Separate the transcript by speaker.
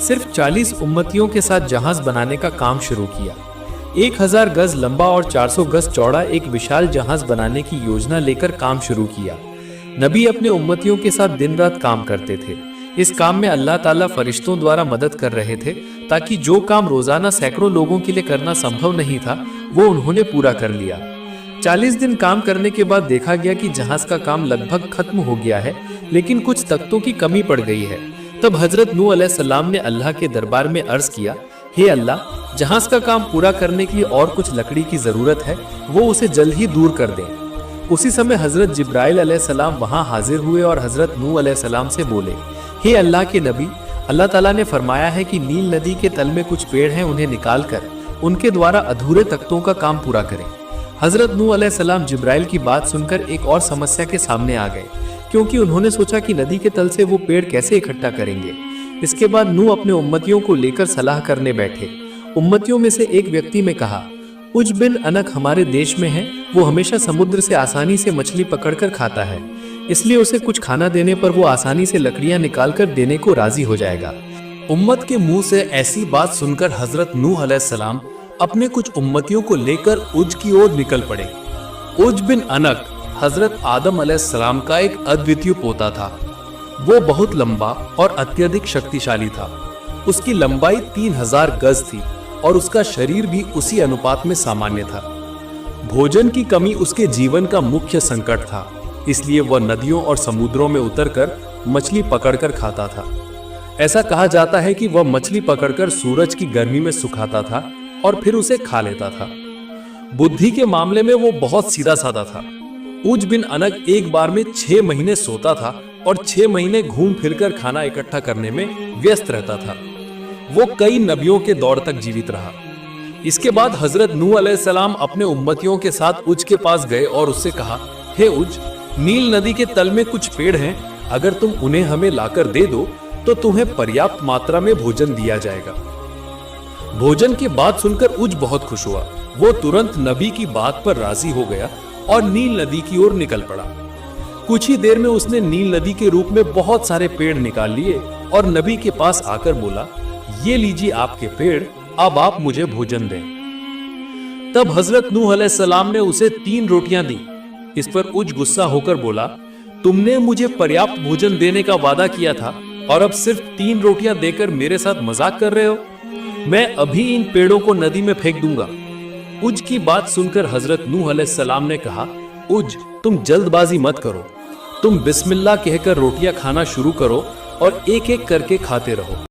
Speaker 1: सिर्फ 40 उम्मतियों के साथ जहाज बनाने का काम शुरू किया। 1000 गज लंबा और 400 गज चौड़ा एक विशाल जहाज बनाने की योजना लेकर काम शुरू किया। नबी अपने उम्मतियों के साथ दिन रात काम करते थे। इस काम में अल्लाह ताला फरिश्तों द्वारा मदद कर रहे थे, ताकि जो काम रोजाना सैकड़ों लोगों के लिए करना संभव नहीं था वो उन्होंने पूरा कर लिया। 40 दिन काम करने के बाद देखा गया कि जहाज का काम लगभग खत्म हो गया है, लेकिन कुछ तख्तों की कमी पड़ गई है। तब हजरत नूह अलैहिस्सलाम ने अल्लाह के दरबार में अर्ज किया, हे अल्लाह, जहाज का काम पूरा करने के लिए और कुछ लकड़ी की जरूरत है, वो उसे जल्द ही दूर कर दें। उसी समय हजरत जिब्राइल अलैहिस्सलाम वहां हाजिर हुए और हजरत नूह अलैहिस्सलाम से बोले, हे अल्लाह के नबी, अल्लाह ताला ने फरमाया है कि नील नदी के तल में कुछ पेड़ हैं, उन्हें निकाल कर उनके द्वारा अधूरे तख्तों का काम पूरा करें। हजरत नूह अलैहिस्सलाम जिब्राइल की बात सुनकर एक और समस्या के सामने आ गए, क्योंकि उन्होंने सोचा कि नदी के तल से वो पेड़ कैसे इकट्ठा करेंगे। इसके बाद नूह अपने उम्मतियों को लेकर सलाह करने बैठे। उम्मतियों में से एक व्यक्ति ने कहा, उज बिन अनक हमारे देश में है, वो हमेशा समुद्र से आसानी से मछली पकड़कर खाता है, इसलिए उसे कुछ खाना देने पर वो आसानी से लकड़ियां निकालकर देने को राजी हो जाएगा। उम्मत के मुंह से ऐसी बात सुनकर हजरत नूह अलैहिस्सलाम अपने कुछ उम्मतियों को लेकर उज की ओर निकल पड़े। उज बिन अनक हजरत आदम अलैहिस्सलाम का एक अद्वितीय पोता था। वो बहुत लंबा और अत्यधिक शक्तिशाली था। उसकी लंबाई 3000 गज थी और उसका शरीर भी उसी अनुपात में सामान्य था। भोजन की कमी उसके जीवन का मुख्य संकट था, इसलिए वह नदियों और समुद्रों में उतरकर मछली पकड़कर खाता था। ऐसा कहा जाता है कि वह मछली पकड़कर सूरज की गर्मी में सुखाता था और फिर उसे खा लेता था। बुद्धि के मामले में वो बहुत सीधा साधा था। उज बिन अनक एक बार में 6 महीने सोता था और 6 महीने घूम फिरकर खाना इकट्ठा करने में व्यस्त रहता था। वो कई नबियों के दौर तक जीवित रहा। इसके बाद हजरत नूह अलैहिस्सलाम अपने उम्मतियों के साथ उज के पास गए और उससे कहा, हे उज, नील नदी के तल में कुछ पेड़ हैं, अगर तुम उन्हें हमें लाकर दे दो तो तुम्हें पर्याप्त मात्रा में भोजन दिया जाएगा। भोजन की बात सुनकर उज बहुत खुश हुआ। वो तुरंत नबी की बात पर राजी हो गया और नील नदी की ओर निकल पड़ा। कुछ ही देर में उसने नील नदी के रूप में बहुत सारे पेड़ निकाल लिए और नबी के पास आकर बोला, ये लीजिए आपके पेड़, अब आप मुझे भोजन दें। तब हजरत नूह अलैहिस्सलाम ने उसे 3 रोटियां दी। इस पर उज गुस्सा होकर बोला, तुमने मुझे पर्याप्त भोजन देने का वादा किया था और अब सिर्फ 3 रोटियां देकर मेरे साथ मजाक कर रहे हो। मैं अभी इन पेड़ों को नदी में फेंक दूंगा। उज की बात सुनकर हजरत नूह अलैहिस्सलाम ने कहा, उज, तुम जल्दबाजी मत करो, तुम बिस्मिल्लाह कहकर रोटियां खाना शुरू करो और एक एक करके खाते रहो।